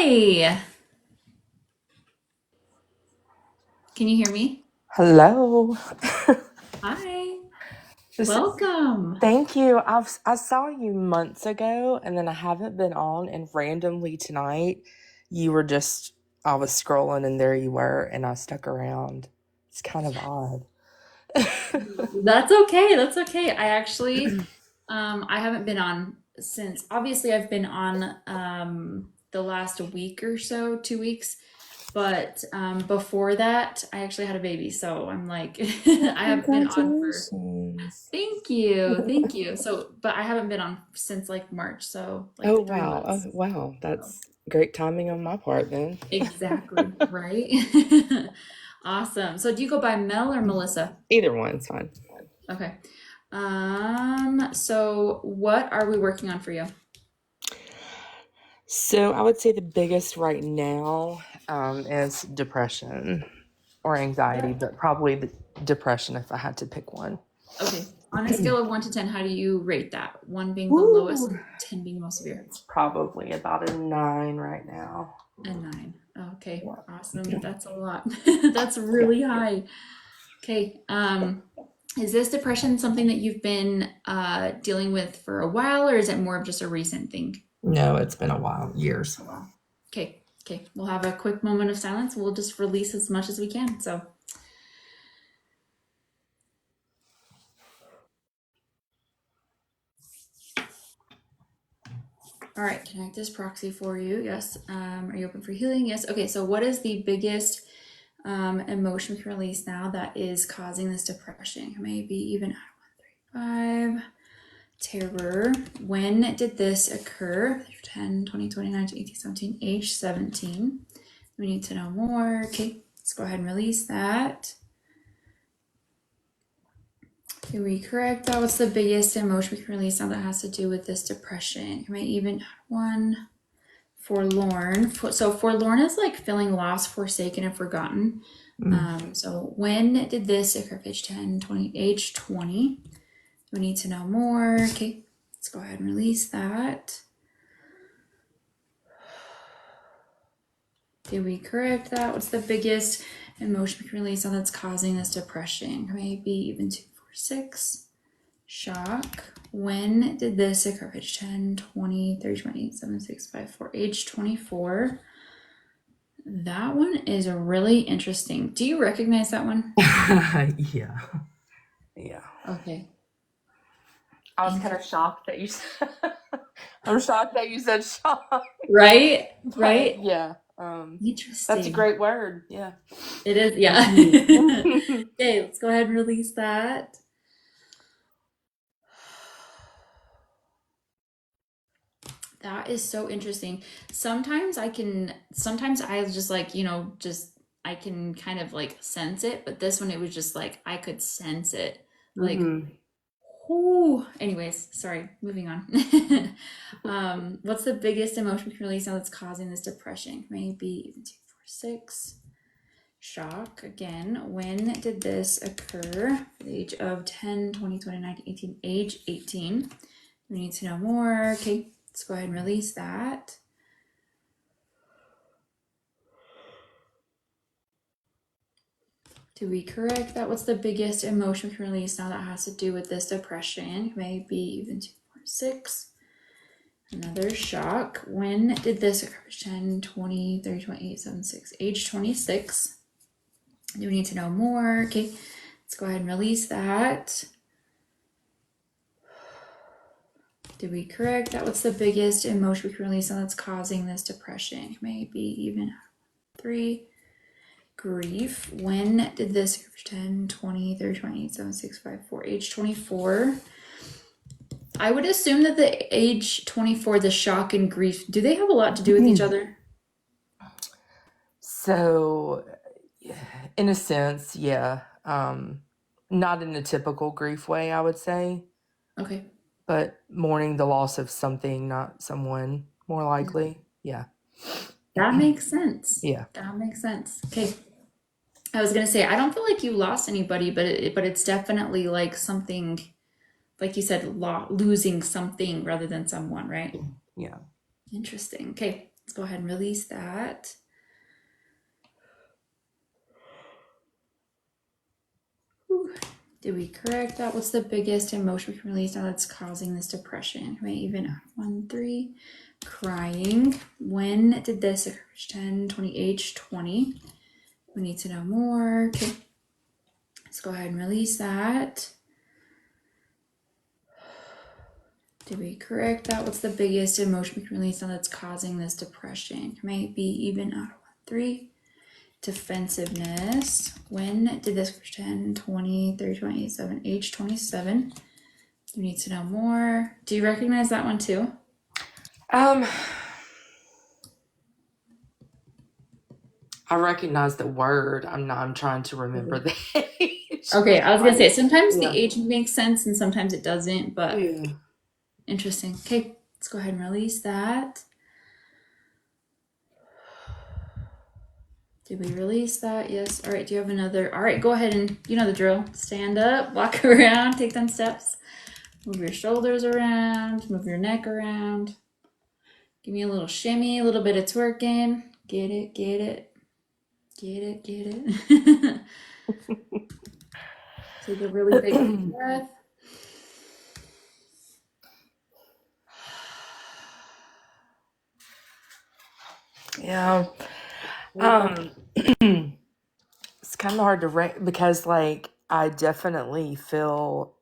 Hi, can you hear me? Hello. Hi, This- welcome. Thank you. I saw you months ago and then I haven't been on, and randomly tonight you were just I was scrolling and there you were and I stuck around. It's kind of odd. That's okay. That's okay. I haven't been on since, obviously, I've been on the last week or so, 2 weeks. But before that, I actually had a baby. So I'm like, Well, I haven't been on for, congratulations. thank you. Thank you. So, but I haven't been on since like March. So Oh like three wow. Oh months. wow. So. That's great timing on my part then. Exactly, right? Awesome. So do you go by Mel or Melissa? Either one's fine. Okay. So what are we working on for you? So I would say the biggest right now is depression or anxiety, Yeah. but probably the depression if I had to pick one. Okay. On a scale of 1 to 10, how do you rate that? One being the lowest Ooh, and 10 being the most severe. it's probably about a 9 right now. And 9. Okay, Yeah. awesome. That's a lot. That's Yeah. really high. Okay. Is this depression something that you've been dealing with for a while, or is it more of just a recent thing? No, it's been a while, years. A while. Okay. Okay. We'll have a quick moment of silence. We'll just release as much as we can. So, all right. Connect this proxy for you. Yes. Are you open for healing? Yes. Okay. So, what is the biggest emotion we can release now that is causing this depression? Maybe even at 135. Terror. When did this occur? 10, 20, 29, 18, 17, age 17. We need to know more. Okay, let's go ahead and release that. Okay, we correct that. What's the biggest emotion we can release now that has to do with this depression? You might even add one. Forlorn. So forlorn is like feeling lost, forsaken, and forgotten. Mm. So when did this occur? Page 10, 20, age 20. We need to know more. Okay, let's go ahead and release that. Did we correct that? What's the biggest emotion we can release now that's causing this depression? Maybe even 2, 4, 6. Shock. When did this occur? Page 10, 20, 30, 28, 7, 6, 5, 4, age 24. That one is really interesting. Do you recognize that one? Yeah. Yeah. Okay. I was kind of Interesting. shocked that you said I'm shocked that you said shock. Right? But Right? yeah, that's a Interesting. great word. Yeah. It is, yeah. Mhm. Okay, let's go ahead and release that. That is so interesting. Sometimes I just like, I can kind of like sense it, but this one it was just like I could sense it. Like, Mhm. whoo. Anyways, sorry, moving on. What's the biggest emotion we can release now that's causing this depression? Maybe even 2, 4, 6. Shock again. When did this occur? The age of 10, 20, 29, 18, age 18. We need to know more. Okay, let's go ahead and release that. Do we correct that? What's the biggest emotion we can release now that has to do with this depression? Maybe even 2, 4, 6. Another shock. When did this occur? 10, 20, 30, 28, 7, 6. Age 26. Do we need to know more? Okay, let's go ahead and release that. Did we correct that? What's the biggest emotion we can release now that's causing this depression? Maybe even 3. Grief. When did this occur? 10, 20, 30, 28, 7, 6, 5, 4. Age 24. I would assume that the age 24, the shock and grief, do they have a lot to do with each other? So, in a sense, yeah. Not in a typical grief way, I would say, Okay. but mourning the loss of something, not someone, more likely. Yeah. That makes sense. Yeah. That makes sense. Okay. I was gonna say I don't feel like you lost anybody, but it's definitely like something, like you said, losing something rather than someone, right? Yeah. Interesting. Okay, let's Let's go ahead and release that. Whew. Did we correct that? What's the biggest emotion we can release now that's causing this depression? Right, even 1, 3. Crying. When did this occur? 10, 20, age 20. We need to know more. Okay. Let's go ahead and release that. Did we correct that? What's the biggest emotion we can release now that's causing this depression? Might be even out of 1, 3. Defensiveness. When did this 10, 20, 30, 27, age 27? You need to know more. Do you recognize that one too? I recognize the word. I'm trying to remember the age. Okay, I was gonna say sometimes the Yeah. age makes sense and sometimes it doesn't, but Yeah. interesting. Okay, let's go ahead and release that. Did we release that? Yes. All right, do you have another? All right, go ahead and you know the drill. Stand up, walk around, take 10 steps. Move your shoulders around, move your neck around. Give me a little shimmy, a little bit of twerking. Get it, get it, get it, get it. Take a really big deep breath. Yeah. It's kind of hard to rank because, like, I definitely feel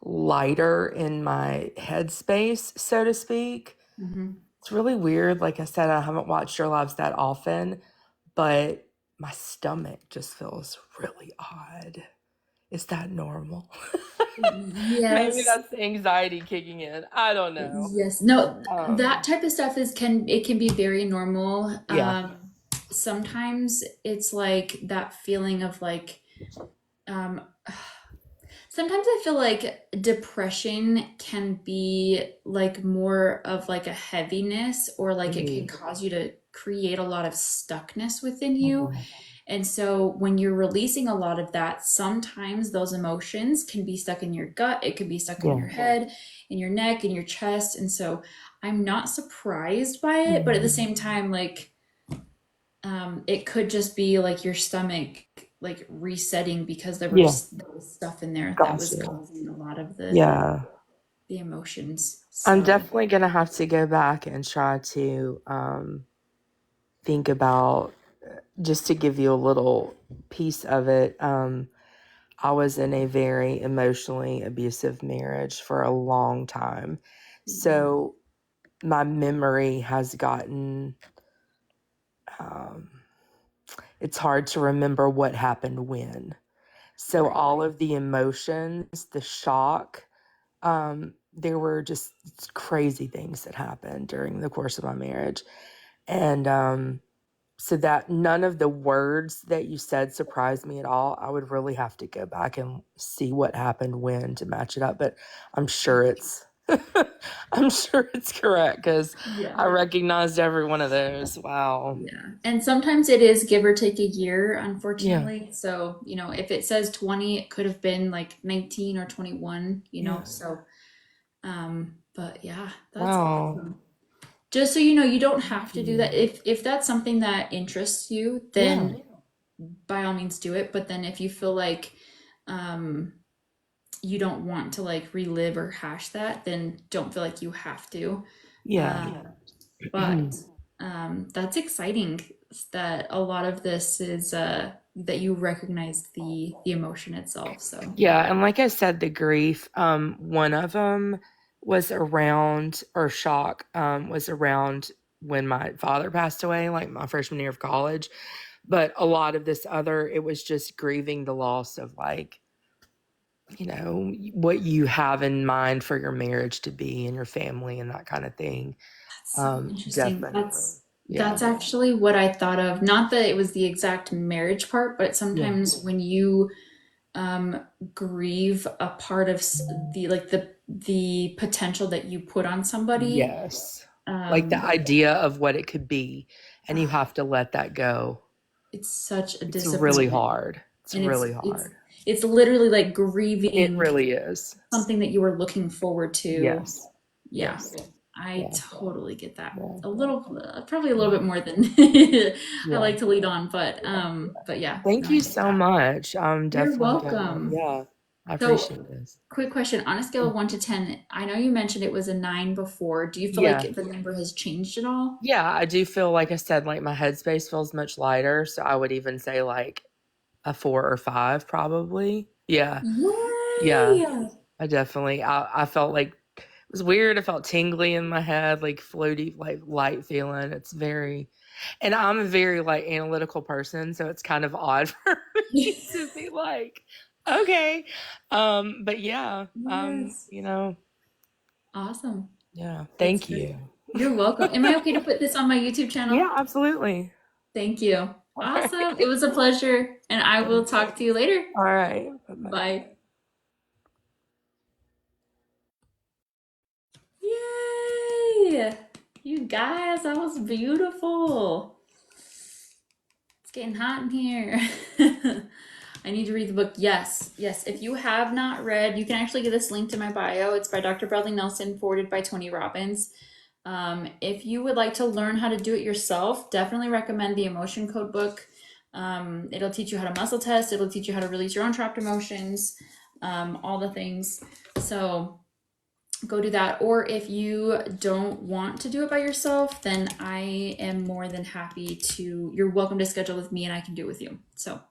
lighter in my headspace, so to speak. Mm-hmm. It's really weird. Like I said, I haven't watched your lives that often, but my stomach just feels really odd. Is that normal? Maybe Yes. that's the anxiety kicking in. I don't know. Yes. No, that Um, type of stuff can be very normal. yeah. Sometimes it's like that feeling of like um sometimes I feel like depression can be like more of like a heaviness or like it can Mhm. cause you to create a lot of stuckness within you. Mhm. And so when you're releasing a lot of that, sometimes those emotions can be stuck in your gut, it could be stuck in your Yeah. head, in your neck, in your chest. And so I'm not surprised by it, but at the Mhm. same time, like it could just be like your stomach like resetting because Yeah. there was stuff in there that was Gotcha. causing a lot of Yeah. the emotions. I'm So definitely gonna have to go back and try to think about just to give you a little piece of it. I was in a very emotionally abusive marriage for a long time. So my memory has gotten, um, it's hard to remember what happened when. So right. all of the emotions, the shock, there were just crazy things that happened during the course of my marriage. And so that none of the words that you said surprised me at all. I would really have to go back and see what happened when to match it up, but I'm sure it's I'm sure it's correct because Yeah. I recognized every one of those. Wow. Yeah. And sometimes it is give or take a year, Yeah. unfortunately. So, you know, if it says 20, it could have been like 19 or 21, you know. Yeah. So, but yeah, that's Wow. awesome. Just so you know, you don't have to do that. If that's something that interests you, Yeah. then by all means do it. But then if you feel like um you don't want to like relive or hash that, then don't feel like you have to. Yeah. But that's exciting that a lot of this is that you recognize the emotion itself. So Yeah, and like I said, the grief, one of them was around, or shock, was around when my father passed away, like my freshman year of college. But a lot of this other, it was just grieving the loss of, like, what you have in mind for your marriage to be and your family and that kind of thing. that's so interesting. Definitely. Yeah. That's actually what I thought of. Not that it was the exact marriage part, but Yeah. sometimes when you grieve a part of the like the potential that you put on somebody, Yes. Like the um, idea of what it could be, and you have to let that go. it's such a It's really disappointment, hard. It's and really hard. it's literally like It grieving really is. something that you were looking forward to, Yes. Yeah, Yes. I Yeah. totally get that. Yeah. A little, probably a little bit more than I Yeah. like to lead on, Yeah. but yeah, Thank no, I you get so that. much. I'm You're definitely gonna, welcome. yeah, I So, appreciate this. quick question, on a scale of 1 to 10, I know you mentioned it was a 9 before. Do you feel Yeah. like the number has changed at all? Yeah, I do feel like I said, like my headspace feels much lighter. So I would even say like a 4 or 5, probably. Yeah. Yeah. Yay! I felt like it was weird. I felt tingly in my head, like floaty, like light feeling. It's very, and I'm a very like analytical person, so it's kind of odd for me to be like, okay. But yeah, Yes. Awesome. yeah, That's thank great. you. You're welcome. Am I okay to put this on my YouTube channel? Yeah, absolutely. Thank you. All Awesome. It right. was a pleasure, and I will Thanks. talk to you later. All right. Bye-bye. Bye. Yay! You guys, that was beautiful. It's getting hot in here. I need to read the book. Yes, yes. If you have not read, you can actually get this linked in my bio. It's by Dr. Bradley Nelson, forwarded by Tony Robbins. If you would like to learn how to do it yourself, definitely recommend the Emotion Code book. It'll teach you how to muscle test. It'll teach you how to release your own trapped emotions, all the things. So go do that. Or if you don't want to do it by yourself, then I am more than happy to, you're welcome to schedule with me and I can do it with you. So,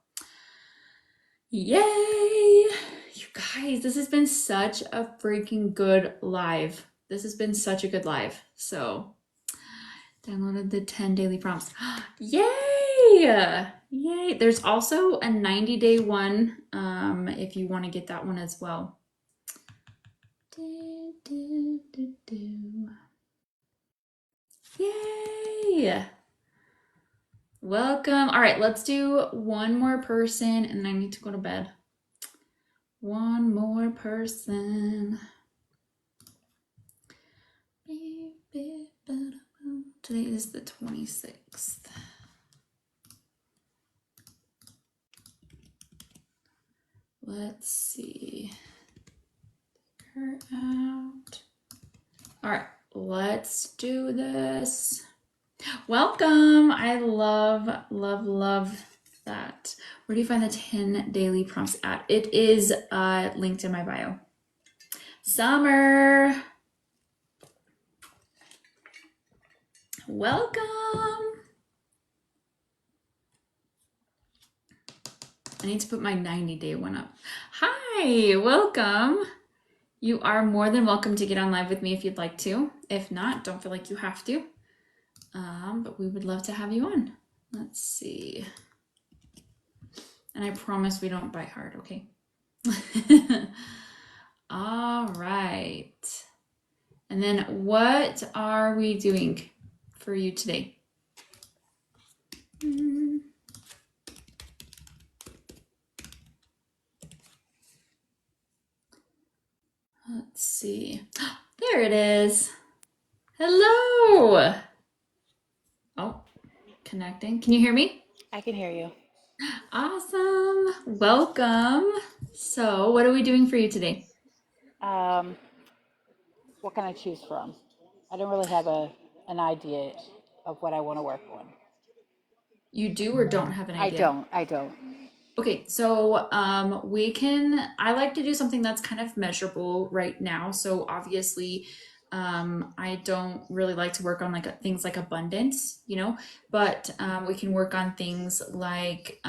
yay! You guys, this has been such a freaking good live. This has been such a good live. So, downloaded the 10 daily prompts. Yay! Yay! There's also a 90-day one if you want to get that one as well. Yay! Welcome. All right, let's do one more person and then I need to go to bed. One more person. Today is the 26th. Let's see. Take her out. All right, let's do this. Welcome. I love, love, love that. Where do you find the 10 daily prompts at? It is linked in my bio. Summer. Welcome. I need to put my 90-day one up. Hi, welcome. You are more than welcome to get on live with me if you'd like to. If not, don't feel like you have to. But we would love to have you on. Let's see. And I promise we don't bite hard, okay? All right. And then what are we doing for you today? Let's see. There it is. Hello. Oh, connecting. Can you hear me? I can hear you. Awesome. Welcome. So, what are we doing for you today? What can I choose from? I don't really have an idea of what I want to work on. You do or don't have an idea? I don't. Okay, so I like to do something that's kind of measurable right now. So obviously, I don't really like to work on like things like abundance, but we can work on things like,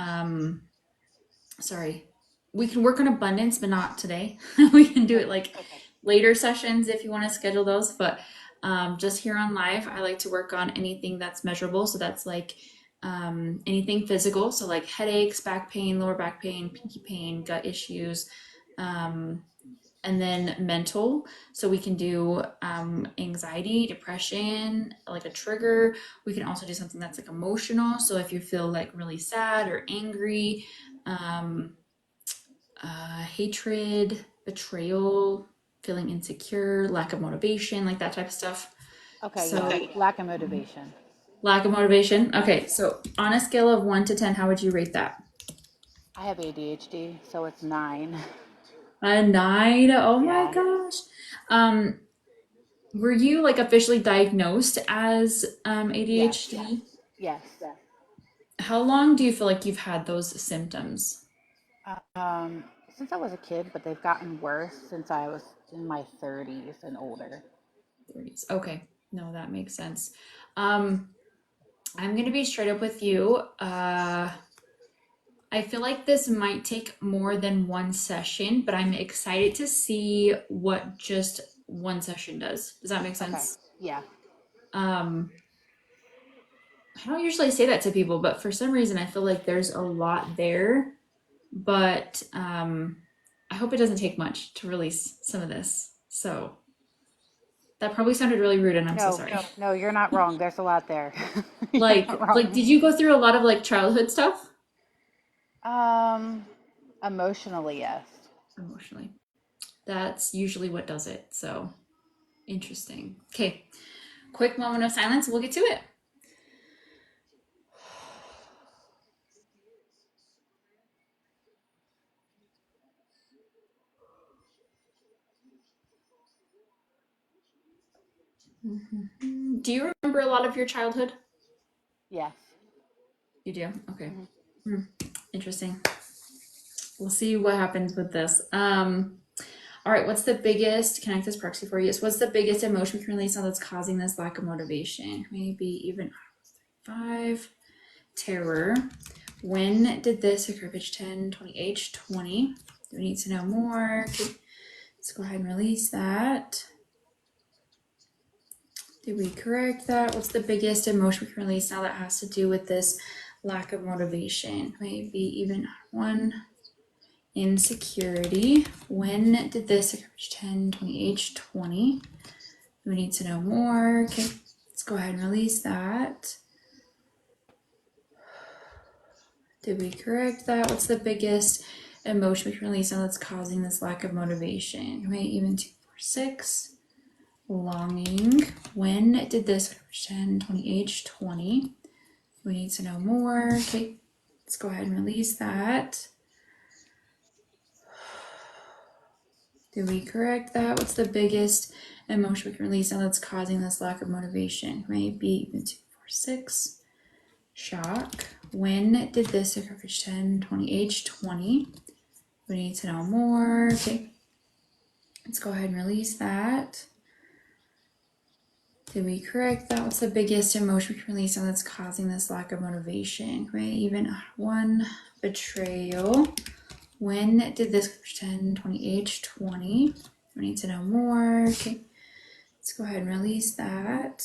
sorry, we can work on abundance, but not today. We can do it like Okay. later sessions if you want to schedule those, but just here on live, I like to work on anything that's measurable. So that's like anything physical, so like headaches, back pain, lower back pain, pinky pain, gut issues, and then mental. So we can do anxiety, depression, like a trigger. We can also do something that's like emotional. So if you feel like really sad or angry, hatred, betrayal, feeling insecure, lack of motivation, like that type of stuff. Okay, So, yeah. okay. Lack of motivation. Lack of motivation. Okay, so on a scale of 1 to 10, how would you rate that? I have ADHD, so it's 9. A 9. Oh my Yeah. gosh. Um, Were you like officially diagnosed as Yes, ADHD? yes. How long do you feel like you've had those symptoms? Um, since I was a kid, but they've gotten worse since I was in my 30s and older. 30s. Okay. No, that makes sense. Um, I'm gonna be straight up with you. I feel like this might take more than one session, but I'm excited to see what just one session does. Does that make Okay. sense? Yeah. Um, I don't usually say that to people, but for some reason I feel like there's a lot there. But I hope it doesn't take much to release some of this. So that probably sounded really rude, and I'm so No, sorry. no, you're not wrong. There's a lot there. You're not Like, wrong. did you go through a lot of like childhood stuff? Um, Emotionally, yes. Emotionally. That's usually what does it. So interesting. Okay, quick moment of silence. We'll get to it. Do you remember a lot of your childhood? Yes. You do? Okay. Hmm. Hmm. Interesting. We'll see what happens with this. All right, what's the biggest, connect this proxy for you? What's the biggest emotion we can release now that's causing this lack of motivation? Maybe even 5. Terror. When did this occur? Page 10, 20H, 20. Do we need to know more? Okay, let's go ahead and release that. Did we correct that? What's the biggest emotion we can release now that has to do with this lack of motivation? Maybe even 1. Insecurity. When did this occur? Page 10, 20H, 20. We need to know more. Okay, let's go ahead and release that. Did we correct that? What's the biggest emotion we can release now that's causing this lack of motivation? Okay, even 2, 4, 6. Longing. When did this occur? 10, 20H, 20. We need to know more. Okay, let's go ahead and release that. Did we correct that? What's the biggest emotion we can release now that's causing this lack of motivation? Maybe even 2, 4, 6. Shock. When did this occur? Page 10, 20H, 20. We need to know more. Okay, let's go ahead and release that. Did we correct that? What's the biggest emotion we can release now that's causing this lack of motivation? Right, even 1. Betrayal. When did this occur? 10, 20H, 20. We need to know more. Okay, let's go ahead and release that.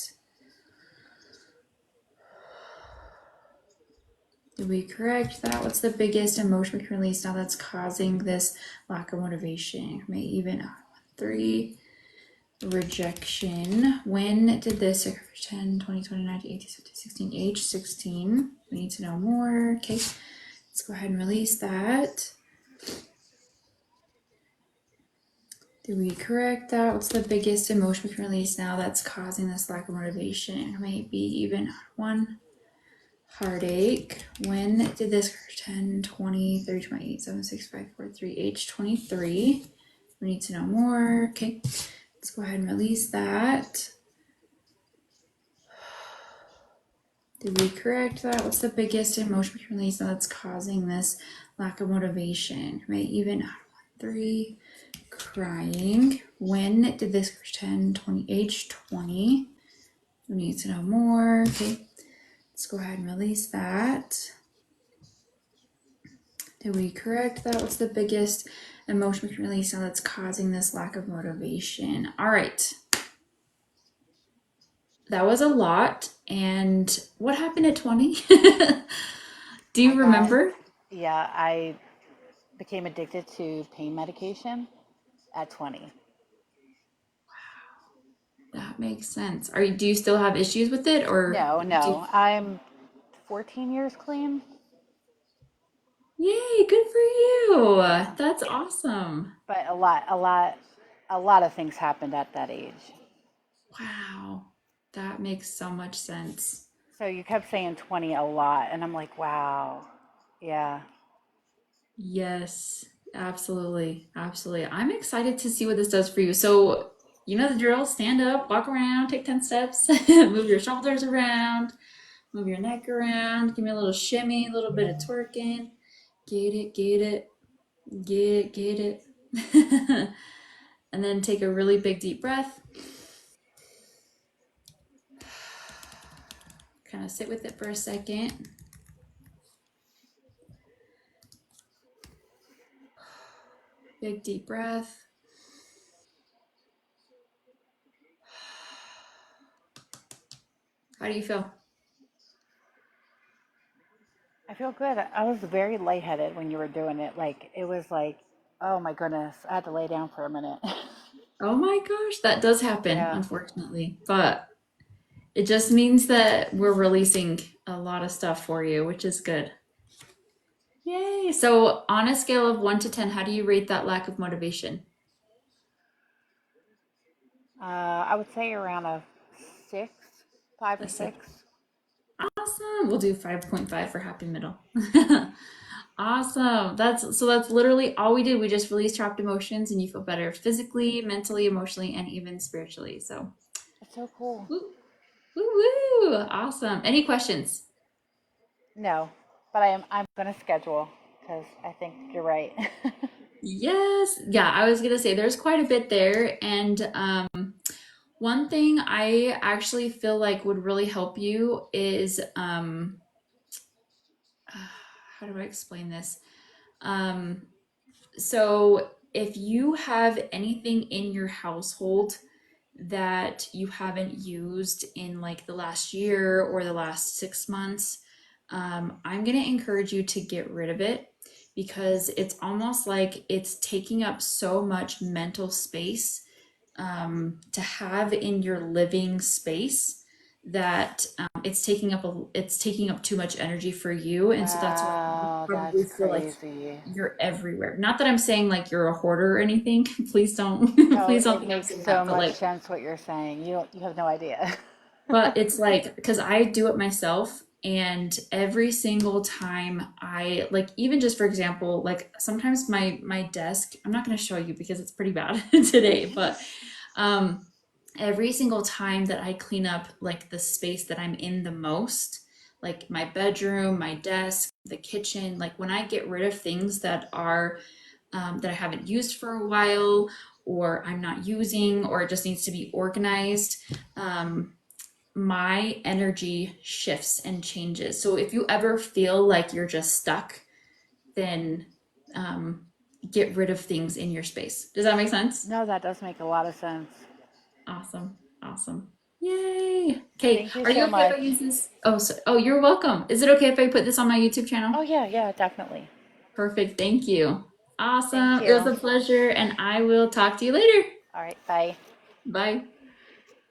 Did we correct that? What's the biggest emotion we can release now that's causing this lack of motivation? Maybe even 3. Rejection. When did this occur? 10, 20, 29, 18, 15, 16, age 16. We need to know more. Okay, let's go ahead and release that. Did we correct that? What's the biggest emotion we can release now that's causing this lack of motivation? Maybe even 1. Heartache. When did this occur? 10, 20, 30, 28, 7, 6, 5, 4, 3, age 23. We need to know more. Okay, let's go ahead and release that. Did we correct that? What's the biggest emotion we can release that's causing this lack of motivation? Right, even 3. Crying. When did this occur? 10, 20, age 20. We need to know more. Okay, let's go ahead and release that. Did we correct that? What's the biggest emotion we can release now that's causing this lack of motivation? All right. That was a lot. And what happened at 20? Do I you got, remember? yeah, I became addicted to pain medication at 20. That makes sense. Do you still have issues with it or No, do you, no, I'm 14 years clean. yay, good for you. That's awesome. But a lot of things happened at that age. Wow. That makes so much sense. So you kept saying 20 a lot, and I'm like, wow, yeah. Yes, absolutely. Absolutely. I'm excited to see what this does for you. So You know the drill. Stand up, walk around, take 10 steps, move your shoulders around, move your neck around, give me a little shimmy, a little bit of twerking. Get it, get it, get it, get it. And then take a really big deep breath. Kind of sit with it for a second. Big deep breath. How do you feel? I feel good. I was very lightheaded when you were doing it. Like it was like, oh my goodness, I had to lay down for a minute. Oh my gosh, that does happen, Yeah. unfortunately. But it just means that we're releasing a lot of stuff for you, which is good. Yay. So, on a scale of 1 to 10, how do you rate that lack of motivation? I would say around a six, five A or 6. six. Awesome. We'll do 5.5 for happy middle. Awesome. That's literally all we did. We just released trapped emotions and you feel better physically, mentally, emotionally, and even spiritually. So, It's so cool. woo, woo, woo. Awesome. Any questions? No, but I'm gonna schedule because I think you're right. Yes. Yeah, I was gonna say there's quite a bit there. And one thing I actually feel like would really help you is how do I explain this? Um, so if you have anything in your household that you haven't used in like the last year or the last 6 months, I'm going to encourage you to get rid of it because it's almost like it's taking up so much mental space to have in your living space that it's taking up too much energy for you, and so that's why you Wow, probably that's feel like crazy. you're everywhere. Not that I'm saying like you're a hoarder or anything. Please don't No, please don't it think I'm makes saying so that, but much like sense what you're saying. You have no idea. but it's like, because I do it myself, and every single time I like, even just for example, like sometimes my desk, I'm not going to show you because it's pretty bad today, but um, every single time that I clean up like the space that I'm in the most, like my bedroom, my desk, the kitchen, like when I get rid of things that I haven't used for a while, or I'm not using, or it just needs to be organized. My energy shifts and changes. So if you ever feel like you're just stuck, then um, get rid of things in your space. Does that make sense? No, that does make a lot of sense. Awesome. Awesome. Yay. Okay. Thank you Are you so okay if I much. use this? Oh, you're welcome. Is it okay if I put this on my YouTube channel? Oh yeah, yeah, definitely. Perfect. Thank you. Thank Awesome. It was you. a pleasure, and I will talk to you later. All right, bye. Bye.